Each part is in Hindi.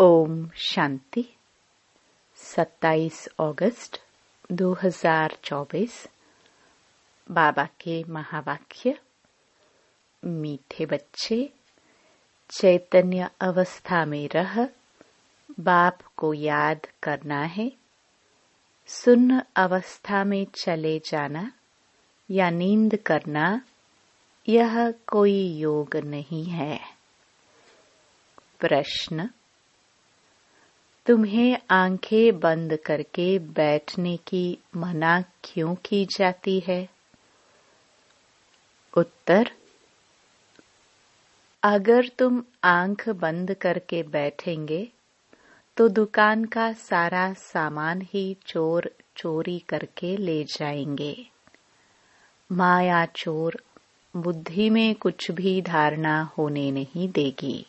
ओम शांति। 27 अगस्त 2024। बाबा के महावाक्य। मीठे बच्चे, चैतन्य अवस्था में रह बाप को याद करना है। सुन्न अवस्था में चले जाना या नींद करना यह कोई योग नहीं है। प्रश्न: तुम्हें आंखें बंद करके बैठने की मना क्यों की जाती है? उत्तर: अगर तुम आंख बंद करके बैठेंगे तो दुकान का सारा सामान ही चोर चोरी करके ले जाएंगे। माया चोर बुद्धि में कुछ भी धारणा होने नहीं देगी।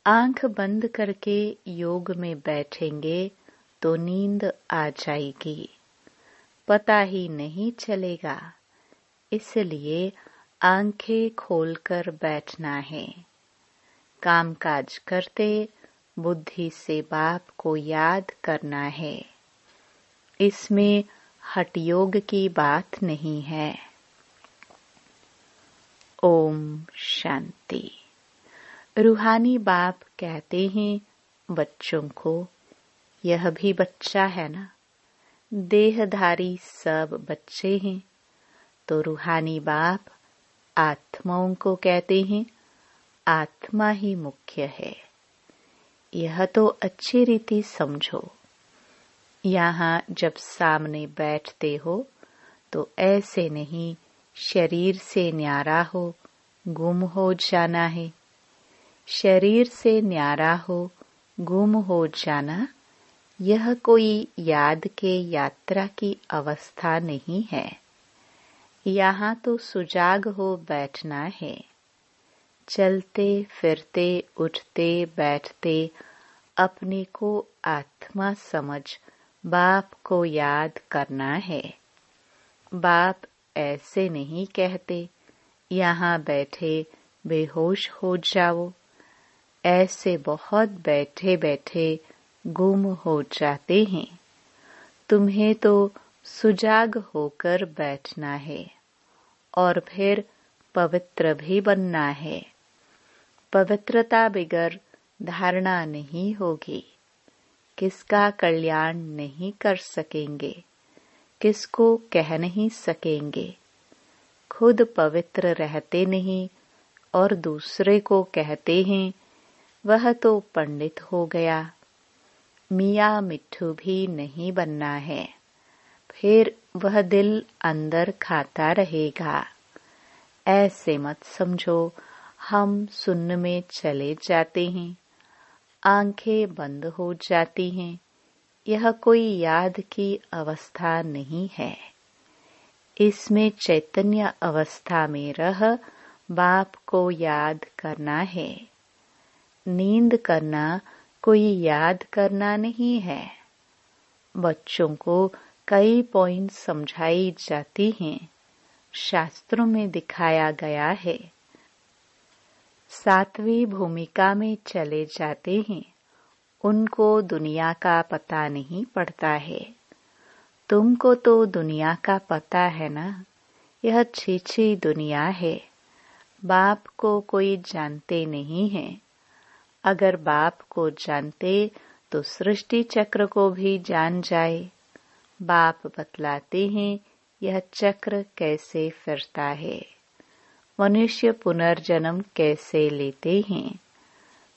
आंख बंद करके योग में बैठेंगे तो नींद आ जाएगी, पता ही नहीं चलेगा। इसलिए आंखें खोलकर बैठना है। कामकाज करते बुद्धि से बाप को याद करना है। इसमें हठ योग की बात नहीं है। ओम शांति। रूहानी बाप कहते हैं बच्चों को, यह भी बच्चा है ना, देहधारी सब बच्चे हैं। तो रूहानी बाप आत्माओं को कहते हैं आत्मा ही मुख्य है। यह तो अच्छी रीति समझो। यहाँ जब सामने बैठते हो तो ऐसे नहीं शरीर से न्यारा हो गुम हो जाना है। शरीर से न्यारा हो गुम हो जाना यह कोई याद के यात्रा की अवस्था नहीं है। यहाँ तो सुजाग हो बैठना है। चलते फिरते उठते बैठते अपने को आत्मा समझ बाप को याद करना है। बाप ऐसे नहीं कहते यहाँ बैठे बेहोश हो जाओ। ऐसे बहुत बैठे बैठे गुम हो जाते हैं। तुम्हें तो सुजाग होकर बैठना है और फिर पवित्र भी बनना है। पवित्रता बिगर धारणा नहीं होगी। किसका कल्याण नहीं कर सकेंगे, किसको कह नहीं सकेंगे। खुद पवित्र रहते नहीं और दूसरे को कहते हैं वह तो पंडित हो गया। मियाँ मिट्ठू भी नहीं बनना है। फिर वह दिल अंदर खाता रहेगा। ऐसे मत समझो हम सुन्न में चले जाते हैं, आंखें बंद हो जाती हैं। यह कोई याद की अवस्था नहीं है। इसमें चैतन्य अवस्था में रह बाप को याद करना है। नींद करना कोई याद करना नहीं है। बच्चों को कई पॉइंट समझाई जाती हैं। शास्त्रों में दिखाया गया है। सातवीं भूमिका में चले जाते हैं। उनको दुनिया का पता नहीं पड़ता है। तुमको तो दुनिया का पता है ना। यह छीछी दुनिया है। बाप को कोई जानते नहीं है। अगर बाप को जानते तो सृष्टि चक्र को भी जान जाए। बाप बतलाते हैं यह चक्र कैसे फिरता है, मनुष्य पुनर्जन्म कैसे लेते हैं।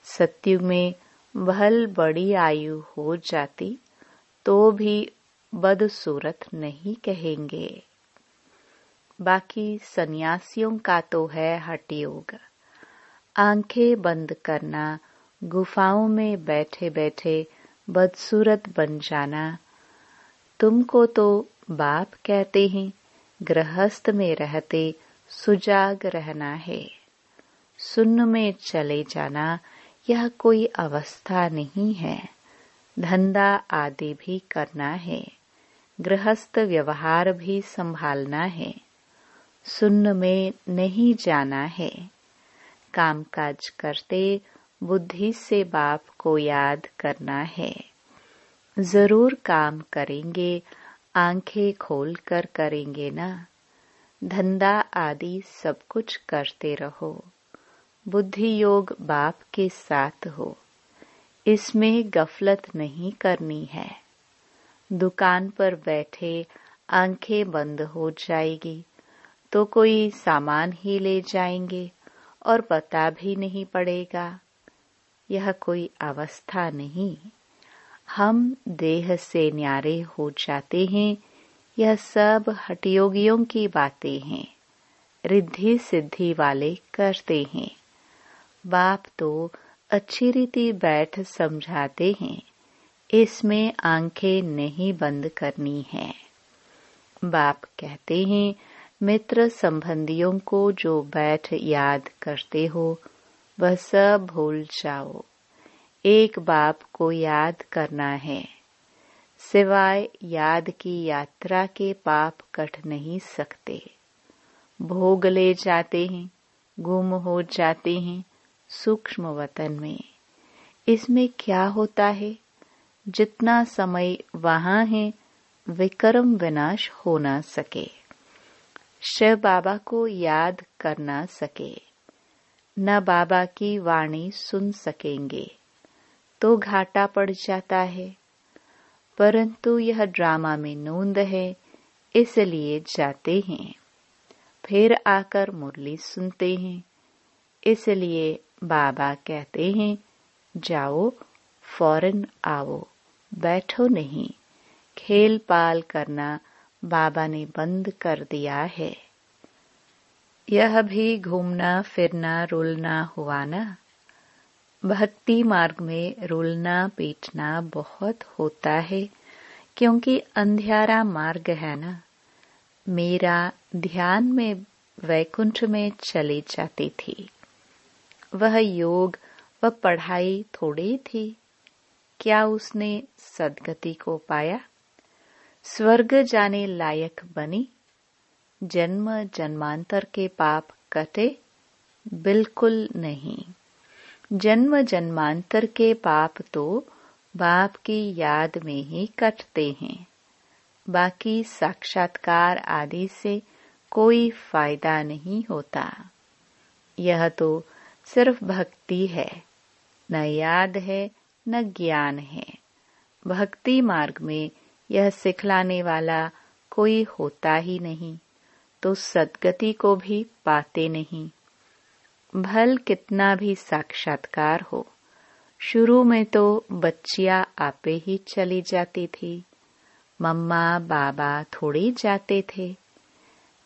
सत्युग में भल बड़ी आयु हो जाती तो भी बदसूरत नहीं कहेंगे। बाकी सन्यासियों का तो है हठ योग। आंखें बंद करना, गुफाओं में बैठे बैठे बदसूरत बन जाना। तुमको तो बाप कहते हैं गृहस्थ में रहते सुजाग रहना है। सुन्न में चले जाना यह कोई अवस्था नहीं है। धंधा आदि भी करना है। गृहस्थ व्यवहार भी संभालना है। सुन्न में नहीं जाना है। कामकाज करते बुद्धि से बाप को याद करना है। जरूर काम करेंगे, आंखें खोल कर करेंगे ना। धंधा आदि सब कुछ करते रहो। बुद्धि योग बाप के साथ हो, इसमें गफलत नहीं करनी है। दुकान पर बैठे आंखें बंद हो जाएगी तो कोई सामान ही ले जाएंगे और पता भी नहीं पड़ेगा। यह कोई अवस्था नहीं। हम देह से न्यारे हो जाते हैं। यह सब हठयोगियों की बातें हैं, रिद्धि सिद्धि वाले करते हैं। बाप तो अच्छी रीति बैठ समझाते हैं, इसमें आंखें नहीं बंद करनी है। बाप कहते हैं, मित्र संबंधियों को जो बैठ याद करते हो वह सब भूल जाओ। एक बाप को याद करना है। सिवाय याद की यात्रा के पाप कट नहीं सकते। भोग ले जाते हैं, गुम हो जाते हैं सूक्ष्म वतन में। इसमें क्या होता है? जितना समय वहां है विक्रम विनाश हो न सके, शिव बाबा को याद कर न सके, न बाबा की वाणी सुन सकेंगे तो घाटा पड़ जाता है। परंतु यह ड्रामा में नोंद है, इसलिए जाते हैं। फिर आकर मुरली सुनते हैं, इसलिए बाबा कहते हैं जाओ फौरन आओ, बैठो नहीं। खेल पाल करना बाबा ने बंद कर दिया है। यह भी घूमना फिरना रुलना हुआ ना। भक्ति मार्ग में रुलना पीटना बहुत होता है, क्योंकि अंधियारा मार्ग है ना। मेरा ध्यान में वैकुंठ में चली जाती थी। वह योग व पढ़ाई थोड़ी थी। क्या उसने सदगति को पाया? स्वर्ग जाने लायक बनी? जन्म जन्मांतर के पाप कटे? बिल्कुल नहीं। जन्म जन्मांतर के पाप तो बाप की याद में ही कटते हैं। बाकी साक्षात्कार आदि से कोई फायदा नहीं होता। यह तो सिर्फ भक्ति है, न याद है न ज्ञान है। भक्ति मार्ग में यह सिखलाने वाला कोई होता ही नहीं, तो सद्गति को भी पाते नहीं। भल कितना भी साक्षात्कार हो, शुरू में तो बच्चियां आपे ही चली जाती थी। मम्मा बाबा थोड़ी जाते थे।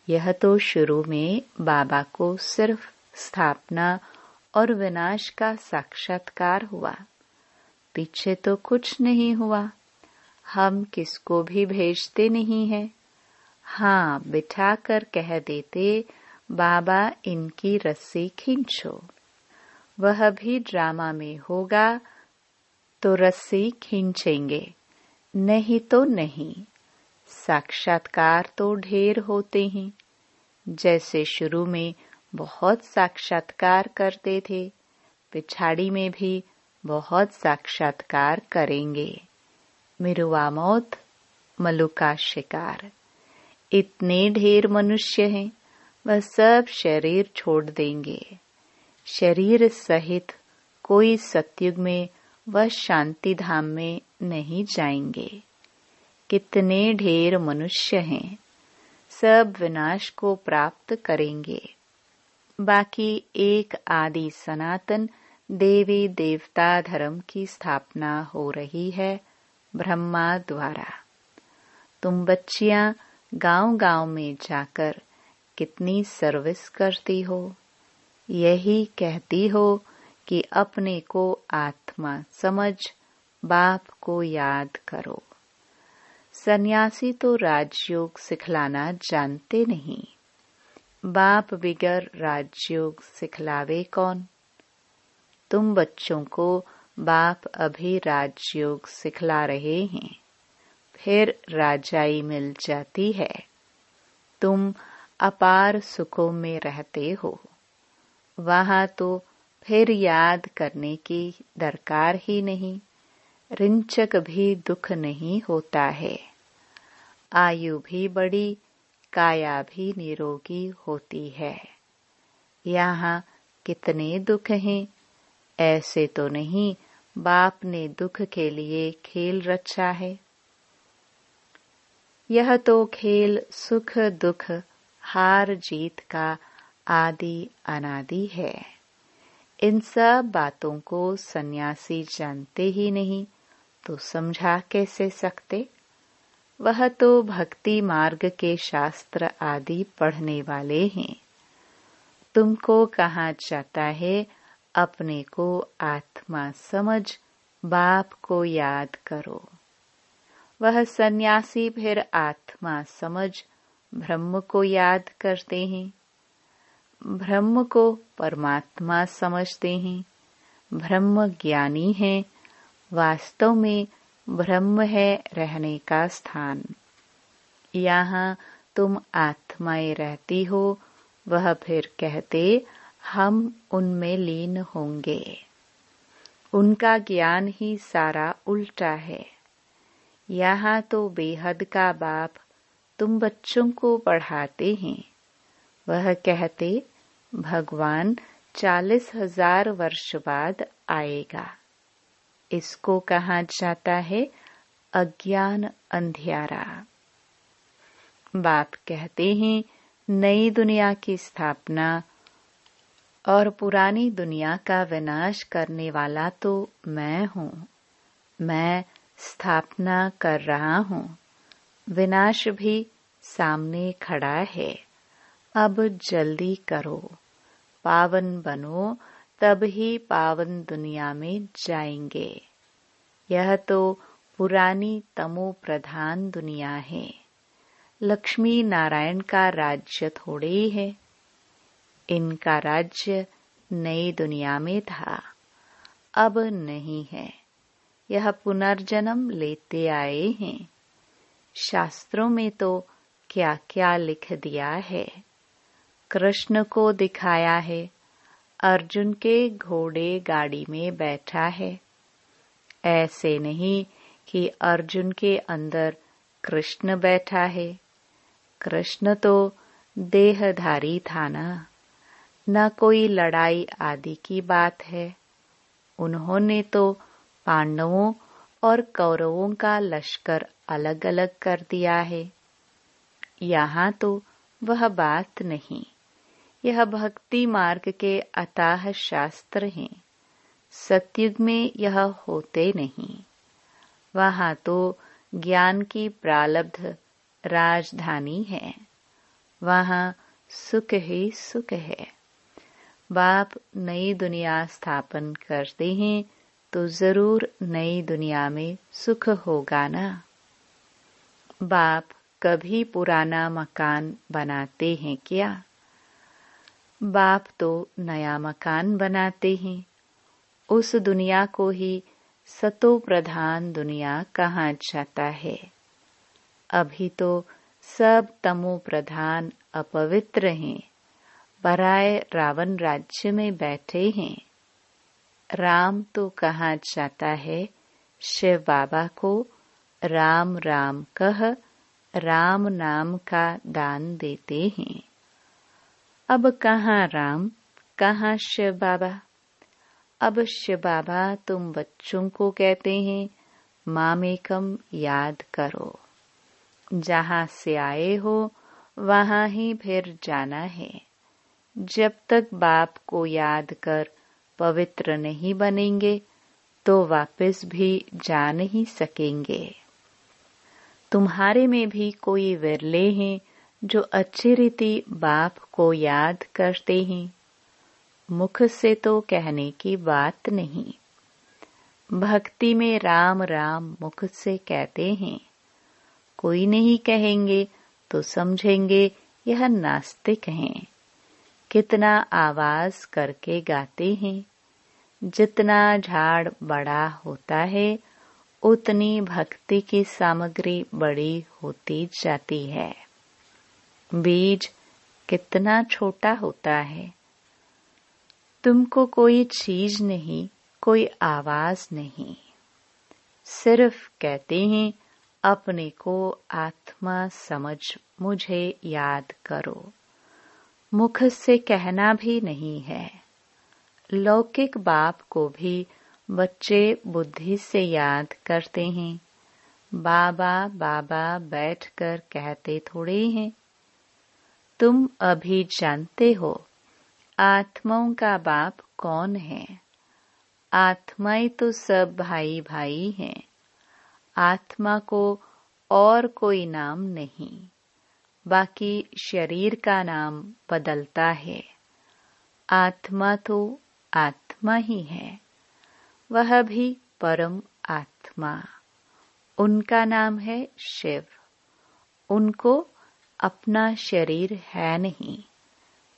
यह तो शुरू में बाबा को सिर्फ स्थापना और विनाश का साक्षात्कार हुआ, पीछे तो कुछ नहीं हुआ। हम किसको भी भेजते नहीं हैं। हाँ, बिठा कर कह देते बाबा इनकी रस्सी खींचो। वह भी ड्रामा में होगा तो रस्सी खींचेंगे, नहीं तो नहीं। साक्षात्कार तो ढेर होते हैं। जैसे शुरू में बहुत साक्षात्कार करते थे, पिछाड़ी में भी बहुत साक्षात्कार करेंगे। मिरुआ मौत, मलुका शिकार। इतने ढेर मनुष्य हैं, वह सब शरीर छोड़ देंगे। शरीर सहित कोई सतयुग में व शांति धाम में नहीं जाएंगे। कितने ढेर मनुष्य हैं, सब विनाश को प्राप्त करेंगे। बाकी एक आदि सनातन देवी देवता धर्म की स्थापना हो रही है ब्रह्मा द्वारा। तुम बच्चियां गांव-गांव में जाकर कितनी सर्विस करती हो। यही कहती हो कि अपने को आत्मा समझ, बाप को याद करो। सन्यासी तो राजयोग सिखलाना जानते नहीं। बाप बिगर राजयोग सिखलावे कौन? तुम बच्चों को बाप अभी राजयोग सिखला रहे हैं, फिर राजाई मिल जाती है। तुम अपार सुखों में रहते हो, वहां तो फिर याद करने की दरकार ही नहीं। रिंचक भी दुख नहीं होता है। आयु भी बड़ी, काया भी निरोगी होती है। यहाँ कितने दुख हैं। ऐसे तो नहीं बाप ने दुख के लिए खेल रचा है। यह तो खेल सुख दुख हार जीत का आदि अनादि है। इन सब बातों को सन्यासी जानते ही नहीं तो समझा कैसे सकते। वह तो भक्ति मार्ग के शास्त्र आदि पढ़ने वाले हैं। तुमको कहा जाता है अपने को आत्मा समझ, बाप को याद करो। वह सन्यासी फिर आत्मा समझ ब्रह्म को याद करते हैं, ब्रह्म को परमात्मा समझते हैं। ब्रह्म ज्ञानी है, वास्तव में ब्रह्म है रहने का स्थान। यहाँ तुम आत्माएं रहती हो, वह फिर कहते हम उनमें लीन होंगे। उनका ज्ञान ही सारा उल्टा है। यहाँ तो बेहद का बाप तुम बच्चों को पढ़ाते हैं। वह कहते भगवान 40,000 वर्ष बाद आएगा। इसको कहा जाता है अज्ञान अंधियारा। बाप कहते हैं नई दुनिया की स्थापना और पुरानी दुनिया का विनाश करने वाला तो मैं हूँ। मैं स्थापना कर रहा हूँ, विनाश भी सामने खड़ा है। अब जल्दी करो, पावन बनो, तब ही पावन दुनिया में जाएंगे। यह तो पुरानी तमो प्रधान दुनिया है। लक्ष्मी नारायण का राज्य थोड़े ही है। इनका राज्य नई दुनिया में था, अब नहीं है। यह पुनर्जन्म लेते आए हैं। शास्त्रों में तो क्या क्या लिख दिया है। कृष्ण को दिखाया है, अर्जुन के घोड़े गाड़ी में बैठा है। ऐसे नहीं कि अर्जुन के अंदर कृष्ण बैठा है। कृष्ण तो देहधारी था ना, न कोई लड़ाई आदि की बात है। उन्होंने तो पांडवों और कौरवों का लश्कर अलग अलग कर दिया है। यहाँ तो वह बात नहीं। यह भक्ति मार्ग के अथाह शास्त्र हैं। सतयुग में यह होते नहीं। वहाँ तो ज्ञान की प्रारब्ध राजधानी है। वहाँ सुख ही सुख है। बाप नई दुनिया स्थापन करते हैं तो जरूर नई दुनिया में सुख होगा ना। बाप कभी पुराना मकान बनाते हैं क्या? बाप तो नया मकान बनाते हैं। उस दुनिया को ही सतो प्रधान दुनिया कहा जाता है। अभी तो सब तमो प्रधान अपवित्र हैं, पराये रावण राज्य में बैठे हैं। राम तो कहा जाता है शिव बाबा को राम राम कह राम नाम का दान देते हैं। अब कहाँ राम, कहाँ शिव बाबा। अब शिव बाबा तुम बच्चों को कहते हैं मामेकम याद करो। जहाँ से आए हो वहाँ ही फिर जाना है। जब तक बाप को याद कर पवित्र नहीं बनेंगे तो वापस भी जा नहीं सकेंगे। तुम्हारे में भी कोई विरले हैं जो अच्छी रीति बाप को याद करते हैं। मुख से तो कहने की बात नहीं। भक्ति में राम राम मुख से कहते हैं। कोई नहीं कहेंगे तो समझेंगे यह नास्तिक हैं। कितना आवाज करके गाते हैं। जितना झाड़ बड़ा होता है उतनी भक्ति की सामग्री बड़ी होती जाती है। बीज कितना छोटा होता है। तुमको कोई चीज नहीं, कोई आवाज नहीं, सिर्फ कहते हैं अपने को आत्मा समझ मुझे याद करो। मुख से कहना भी नहीं है। लौकिक बाप को भी बच्चे बुद्धि से याद करते हैं। बाबा बाबा बैठकर कहते थोड़े हैं। तुम अभी जानते हो आत्माओं का बाप कौन है। आत्माएं तो सब भाई भाई हैं। आत्मा को और कोई नाम नहीं, बाकी शरीर का नाम बदलता है। आत्मा तो आत्मा ही है, वह भी परम आत्मा। उनका नाम है शिव। उनको अपना शरीर है नहीं।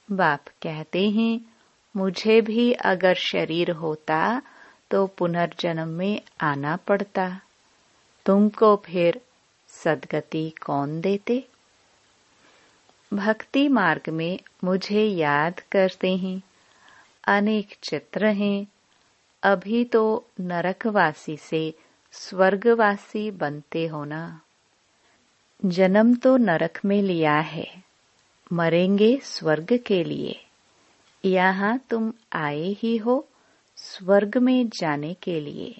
बाप कहते हैं मुझे भी अगर शरीर होता तो पुनर्जन्म में आना पड़ता। तुमको फिर सद्गति कौन देते। भक्ति मार्ग में मुझे याद करते हैं। अनेक चित्र हैं। अभी तो नरकवासी से स्वर्गवासी बनते हो ना। जन्म तो नरक में लिया है, मरेंगे स्वर्ग के लिए। यहाँ तुम आए ही हो स्वर्ग में जाने के लिए।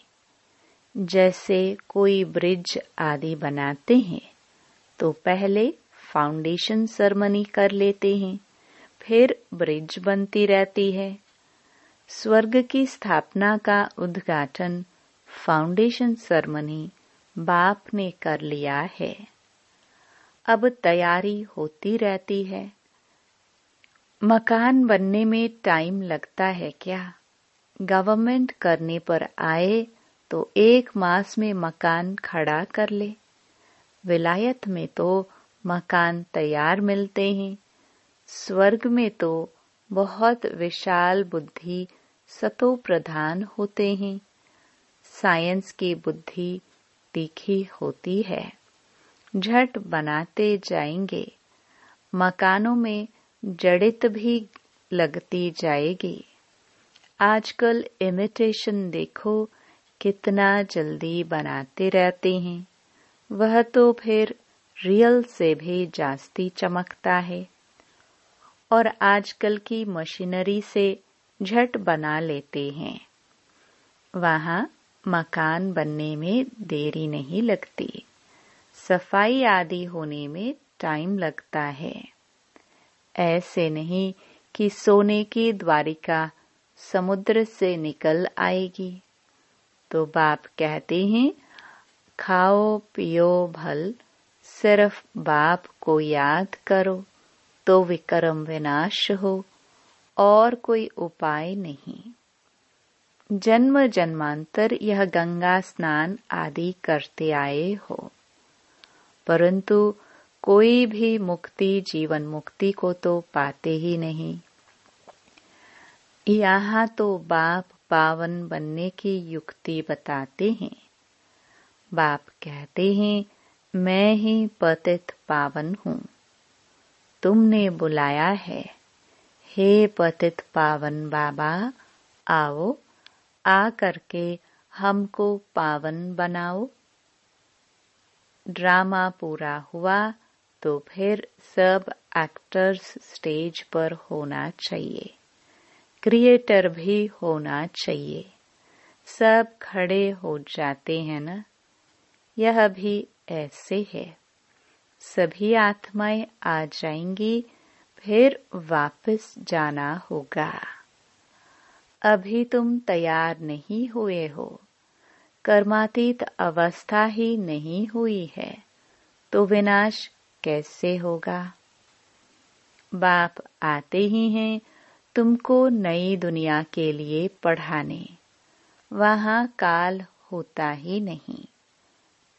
जैसे कोई ब्रिज आदि बनाते हैं तो पहले फाउंडेशन सेरेमनी कर लेते हैं, फिर ब्रिज बनती रहती है। स्वर्ग की स्थापना का उद्घाटन फाउंडेशन सेरेमनी बाप ने कर लिया है। अब तैयारी होती रहती है। मकान बनने में टाइम लगता है क्या? गवर्नमेंट करने पर आए तो 1 मास में मकान खड़ा कर ले। विलायत में तो मकान तैयार मिलते हैं। स्वर्ग में तो बहुत विशाल बुद्धि सतो प्रधान होते हैं। साइंस की बुद्धि तीखी होती है। झट बनाते जाएंगे। मकानों में जड़ित भी लगती जाएगी। आजकल इमिटेशन देखो कितना जल्दी बनाते रहते हैं। वह तो फिर रियल से भी जास्ती चमकता है। और आजकल की मशीनरी से झट बना लेते हैं। वहाँ मकान बनने में देरी नहीं लगती। सफाई आदि होने में टाइम लगता है। ऐसे नहीं कि सोने की द्वारिका समुद्र से निकल आएगी। तो बाप कहते हैं खाओ पियो भल, सिर्फ बाप को याद करो तो विक्रम विनाश हो, और कोई उपाय नहीं। जन्म जन्मांतर यह गंगा स्नान आदि करते आए हो, परंतु कोई भी मुक्ति जीवन मुक्ति को तो पाते ही नहीं। यहाँ तो बाप पावन बनने की युक्ति बताते हैं। बाप कहते हैं मैं ही पतित पावन हूँ। तुमने बुलाया है, हे पतित पावन बाबा, आओ आ करके हमको पावन बनाओ। ड्रामा पूरा हुआ तो फिर सब एक्टर्स स्टेज पर होना चाहिए। क्रिएटर भी होना चाहिए। सब खड़े हो जाते हैं ना। यह भी ऐसे है। सभी आत्माएं आ जाएंगी, फिर वापस जाना होगा। अभी तुम तैयार नहीं हुए हो। कर्मातीत अवस्था ही नहीं हुई है, तो विनाश कैसे होगा? बाप आते ही हैं तुमको नई दुनिया के लिए पढ़ाने। वहाँ काल होता ही नहीं।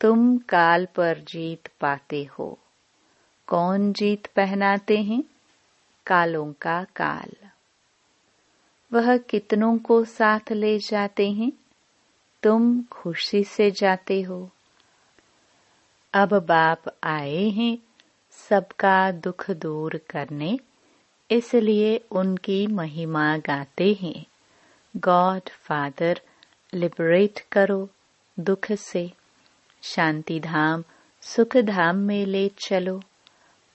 तुम काल पर जीत पाते हो। कौन जीत पहनाते हैं? कालों का काल। वह कितनों को साथ ले जाते हैं? तुम खुशी से जाते हो। अब बाप आए हैं सबका दुख दूर करने, इसलिए उनकी महिमा गाते हैं। गॉड फादर, लिबरेट करो दुख से, शांति धाम सुख धाम में ले चलो।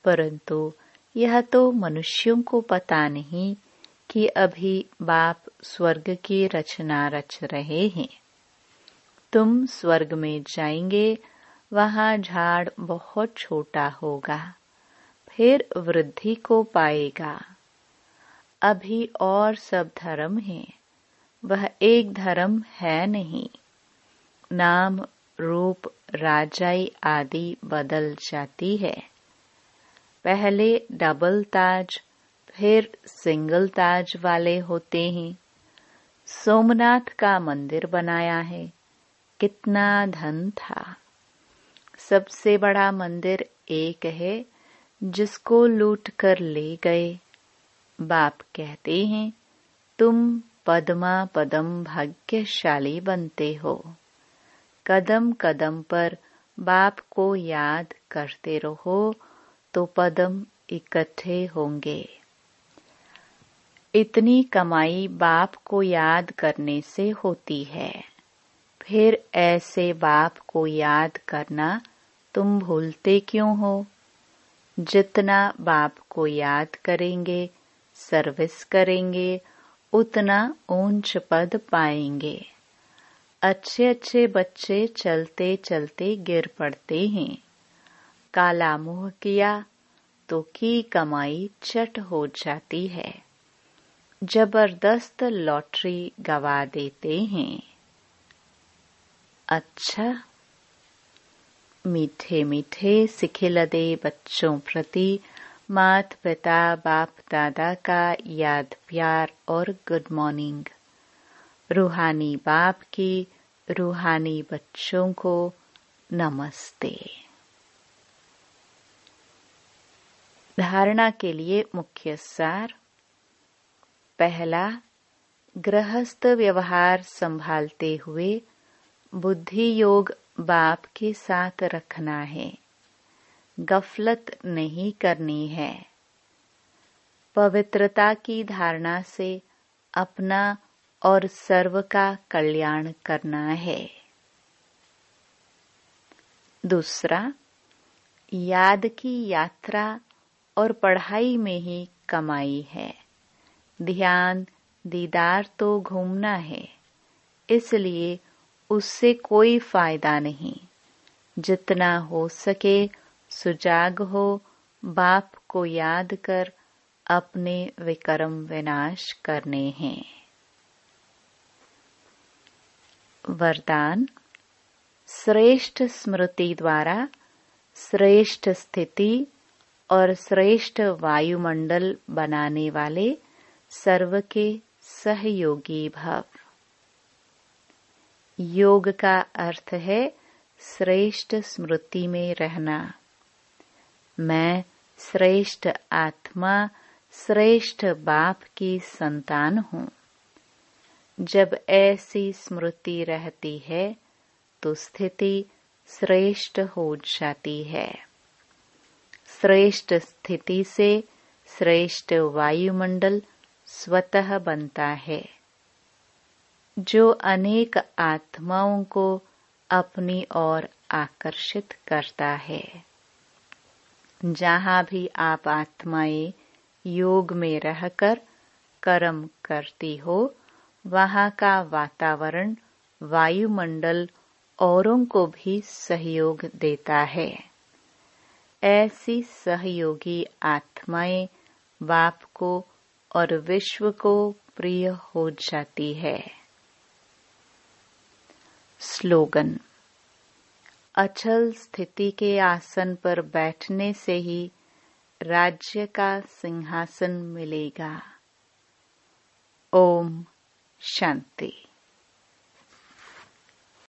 परंतु यह तो मनुष्यों को पता नहीं कि अभी बाप स्वर्ग की रचना रच रहे हैं। तुम स्वर्ग में जाएंगे, वहाँ झाड़ बहुत छोटा होगा, फिर वृद्धि को पाएगा। अभी और सब धर्म है, वह एक धर्म है नहीं। नाम रूप राजाई आदि बदल जाती है। पहले डबल ताज फिर सिंगल ताज वाले होते हैं। सोमनाथ का मंदिर बनाया है, कितना धन था। सबसे बड़ा मंदिर एक है जिसको लूट कर ले गए। बाप कहते हैं तुम पद्मा पदम भाग्यशाली बनते हो। कदम कदम पर बाप को याद करते रहो तो पदम इकट्ठे होंगे। इतनी कमाई बाप को याद करने से होती है। फिर ऐसे बाप को याद करना तुम भूलते क्यों हो? जितना बाप को याद करेंगे, सर्विस करेंगे, उतना ऊंच पद पाएंगे। अच्छे अच्छे बच्चे चलते चलते गिर पड़ते हैं। काला मुंह किया तो की कमाई चट हो जाती है। जबरदस्त लॉटरी गवा देते हैं। अच्छा, मीठे मीठे सिखिलदे बच्चों प्रति माता पिता बाप दादा का याद प्यार और गुड मॉर्निंग। रूहानी बाप की रूहानी बच्चों को नमस्ते। धारणा के लिए मुख्य सार। पहला, गृहस्थ व्यवहार संभालते हुए बुद्धि योग बाप के साथ रखना है। गफलत नहीं करनी है। पवित्रता की धारणा से अपना और सर्व का कल्याण करना है। दूसरा, याद की यात्रा और पढ़ाई में ही कमाई है। ध्यान दीदार तो घूमना है, इसलिए उससे कोई फायदा नहीं। जितना हो सके सुजाग हो, बाप को याद कर अपने विकर्म विनाश करने हैं। वरदान। श्रेष्ठ स्मृति द्वारा श्रेष्ठ स्थिति और श्रेष्ठ वायुमंडल बनाने वाले सर्व के सहयोगी भव। योग का अर्थ है श्रेष्ठ स्मृति में रहना। मैं श्रेष्ठ आत्मा श्रेष्ठ बाप की संतान हूँ। जब ऐसी स्मृति रहती है तो स्थिति श्रेष्ठ हो जाती है। श्रेष्ठ स्थिति से श्रेष्ठ वायुमंडल स्वतः बनता है, जो अनेक आत्माओं को अपनी ओर आकर्षित करता है। जहाँ भी आप आत्माएं योग में रहकर कर्म करती हो, वहाँ का वातावरण वायुमंडल औरों को भी सहयोग देता है। ऐसी सहयोगी आत्माएं बाप को और विश्व को प्रिय हो जाती है। स्लोगन। अचल स्थिति के आसन पर बैठने से ही राज्य का सिंहासन मिलेगा। ओम शांति।